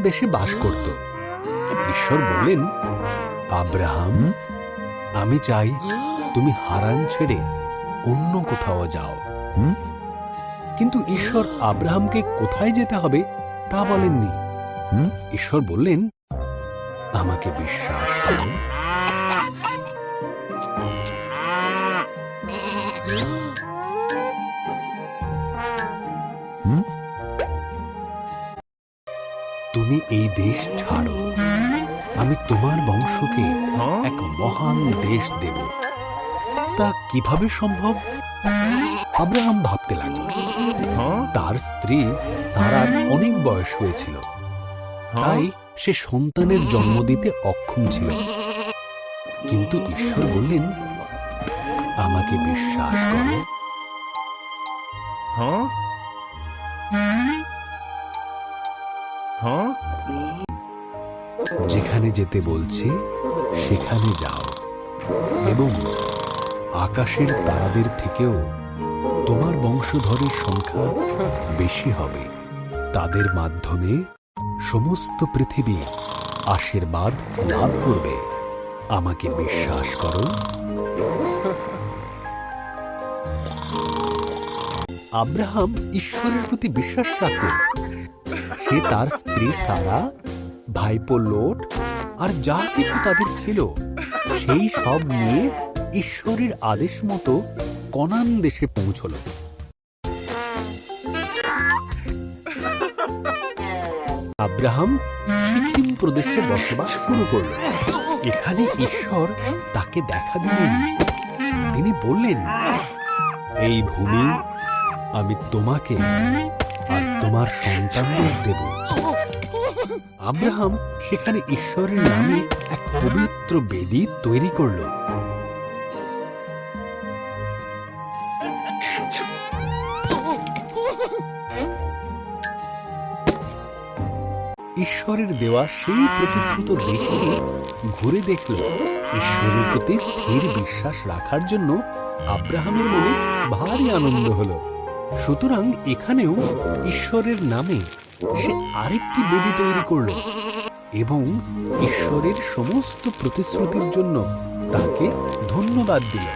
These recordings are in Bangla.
দেশে বাস করত। ঈশ্বর বললেন, আব্রাহাম, আমি চাই তুমি হারান ছেড়ে অন্য কোথাও যাও। কিন্তু ঈশ্বর আব্রাহামকে কোথায় যেতে হবে তা বলেননি। ঈশ্বর বললেন, আমাকে বিশ্বাস করো। তুমি এই দেশ ছাড়ো, আমি তোমার বংশকে এক মহান দেশ দেব। তা কিভাবে সম্ভব? আব্রাহাম ভাবতে লাগল। তার স্ত্রী সারার অনেক বয়স হয়েছিল, তাই সে সন্তানের জন্ম দিতে অক্ষম ছিল। কিন্তু ঈশ্বর বললেন, আমাকে বিশ্বাস করো। যেখানে যেতে বলছি সেখানে যাও, এবং আকাশের তারাদের থেকেও তোমার বংশধরের সংখ্যা বেশি হবে। তাদের মাধ্যমে সমস্ত পৃথিবী আশীর্বাদ লাভ করবে। আমাকে বিশ্বাস করো। আব্রাহাম ঈশ্বরের প্রতি বিশ্বাস রাখল। সে তার স্ত্রী সারা, ভাইপো লোট আর যা কিছু তাদের ছিল সেই সব নিয়ে ঈশ্বরের আদেশ মতো কনান দেশে পৌঁছল। আব্রাহাম সিকিম প্রদেশে বসবাস শুরু করল। এখানে ঈশ্বর তাকে দেখা দিলেন। তিনি বললেন, এই ভূমি আমি তোমাকে আর তোমার সন্তানদের দেব। আব্রাহাম সেখানে ঈশ্বরের নামে এক পবিত্র বেদি তৈরি করল। ঈশ্বরের দেওয়া সেই প্রতিশ্রুত দেশটি ঘুরে দেখল। ঈশ্বরের প্রতি স্থির বিশ্বাস রাখার জন্য আব্রাহামের মনে ভারী আনন্দ হল। সুতরাং এখানেও ঈশ্বরের নামে সে আরেকটি বেদি তৈরি করল এবং ঈশ্বরের সমস্ত প্রতিশ্রুতির জন্য তাকে ধন্যবাদ দিল।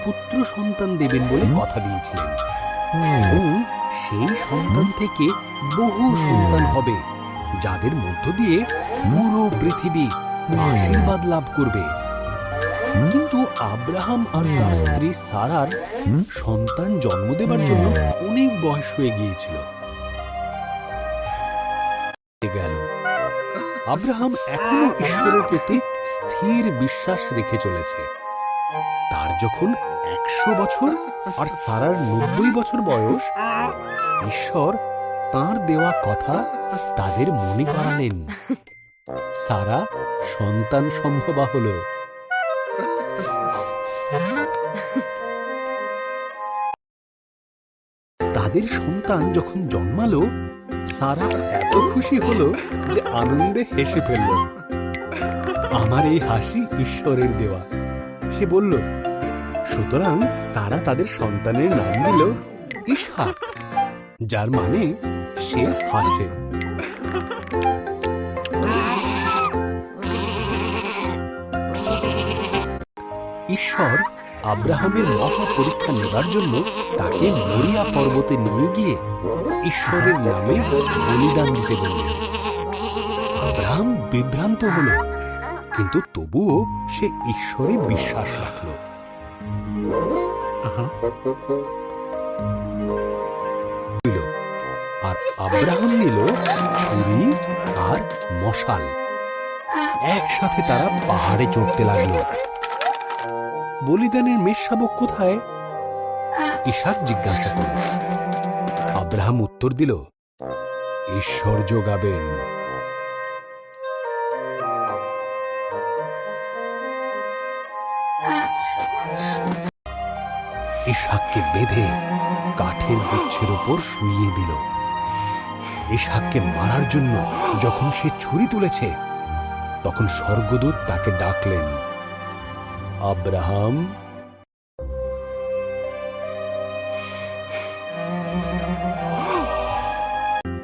পুত্র সন্তান দেবেন বলে কথা দিয়েছিলেন, এবং সেই সন্তান থেকে বহু সন্তান হবে, যাদের মধ্য দিয়ে পুরো পৃথিবী আশীর্বাদ লাভ করবে। কিন্তু আব্রাহাম আর তার স্ত্রী সারার সন্তান জন্ম দেবার জন্য অনেক বয়স হয়ে গিয়েছিল। আব্রাহাম এখনো ঈশ্বরের প্রতি স্থির বিশ্বাস রেখে চলেছে। তার যখন 100 বছর আর সারার 90 বছর বয়স, ঈশ্বর তাঁর দেওয়া কথা তাদের মনে করালেন। সারা সন্তান সম্ভবা হল। তাদের সন্তান যখন জন্মালো, সারা এত খুশি হলো যে আনন্দে হেসে ফেলল। আমার এই হাসি ঈশ্বরের দেওয়া, সে বলল। সুতরাং তারা তাদের সন্তানের নাম দিল ইসহাক, যার মানে সে হাসে। ঈশ্বর আব্রাহামের মহা পরীক্ষা নেবার জন্য তাকে মরিয়া পর্বতে নিয়ে গিয়ে ঈশ্বরের নামে বলিদান দিতে বললেন। আব্রাহাম বিভ্রান্ত হল, কিন্তু তবুও সে ঈশ্বরে বিশ্বাস রাখল। আর আব্রাহাম নিল ছুরি আর মশাল। একসাথে তারা পাহাড়ে চড়তে লাগলো। বলিদানের মেষশাবক কোথায়? ইসহাক জিজ্ঞাসা করল। আব্রাহাম উত্তর দিল, ঈশ্বর যোগাবেন। ইসহাককে বেঁধে কাঠের গুচ্ছের উপর শুইয়ে দিল। ইসহাককে মারার জন্য যখন সে ছুরি তুলেছে, তখন স্বর্গদূত তাকে ডাকলেন। আব্রাহাম,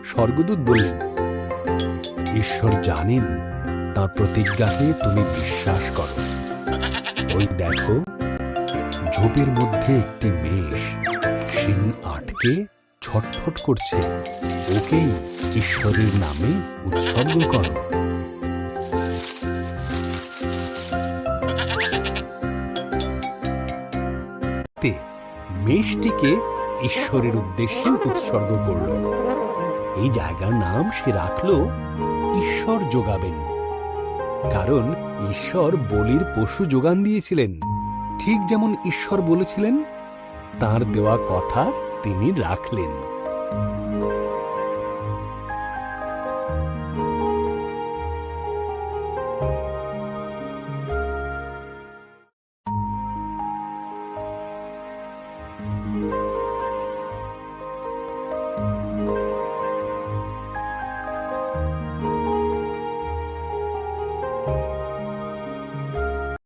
স্বর্গদূত বললেন, ঈশ্বর জানেন তাঁর প্রতিজ্ঞাতে তুমি বিশ্বাস করো। ওই দেখো, ঝোপের মধ্যে একটি মেষ শিং আটকে ছটফট করছে, ওকেই ঈশ্বরের নামে উৎসর্গ করো। মেষটিকে ঈশ্বরের উদ্দেশ্যে উৎসর্গ করল। এই জায়গার নাম সে রাখল ঈশ্বর যোগাবেন, কারণ ঈশ্বর বলির পশু যোগান দিয়েছিলেন। ঠিক যেমন ঈশ্বর বলেছিলেন, তার দেওয়া কথা তিনি রাখলেন।